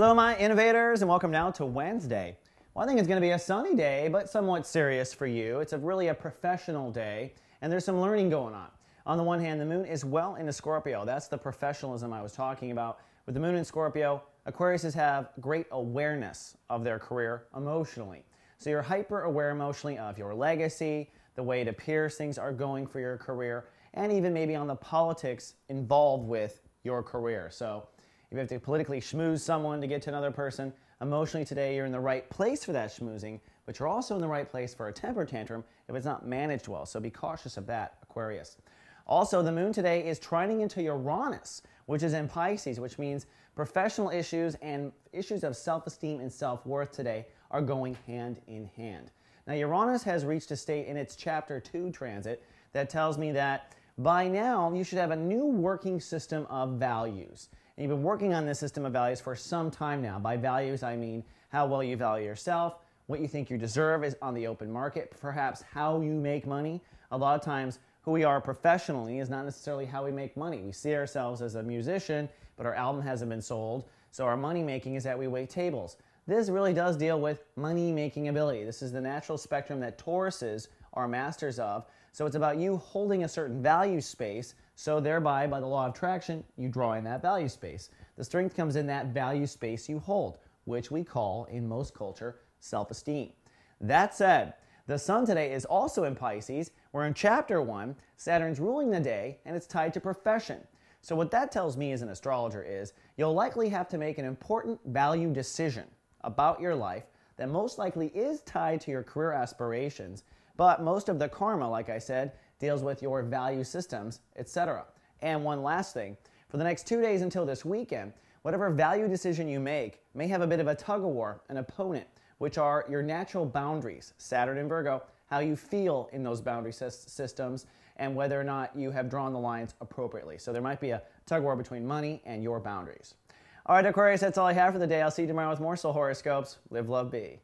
Hello, my innovators, and welcome now to Wednesday. Well, I think it's going to be a sunny day, but somewhat serious for you. It's really a professional day, and there's some learning going on. On the one hand, the moon is well into Scorpio. That's the professionalism I was talking about. With the moon in Scorpio, Aquariuses have great awareness of their career emotionally. So you're hyper aware emotionally of your legacy, the way it appears things are going for your career, and even maybe on the politics involved with your career. So if you have to politically schmooze someone to get to another person, emotionally today you're in the right place for that schmoozing, but you're also in the right place for a temper tantrum if it's not managed well. So be cautious of that, Aquarius. Also, the moon today is trining into Uranus, which is in Pisces, which means professional issues and issues of self-esteem and self-worth today are going hand in hand. Now, Uranus has reached a state in its Chapter 2 transit that tells me that by now you should have a new working system of values. And you've been working on this system of values for some time now. By values, I mean how well you value yourself, what you think you deserve is on the open market, perhaps how you make money. A lot of times, who we are professionally is not necessarily how we make money. We see ourselves as a musician, but our album hasn't been sold, so our money making is that we wait tables. This really does deal with money-making ability. This is the natural spectrum that Tauruses are masters of. So it's about you holding a certain value space, so thereby, by the law of attraction, you draw in that value space. The strength comes in that value space you hold, which we call, in most culture, self-esteem. That said, the sun today is also in Pisces, where in Chapter 1, Saturn's ruling the day, and it's tied to profession. So what that tells me as an astrologer is you'll likely have to make an important value decision about your life that most likely is tied to your career aspirations, but most of the karma, like I said, deals with your value systems, etc. And one last thing, for the next 2 days until this weekend, whatever value decision you make may have a bit of a tug-of-war, an opponent, which are your natural boundaries, Saturn and Virgo, how you feel in those boundary systems, and whether or not you have drawn the lines appropriately. So there might be a tug-of-war between money and your boundaries. All right, Aquarius, that's all I have for the day. I'll see you tomorrow with more soul horoscopes. Live, love, be.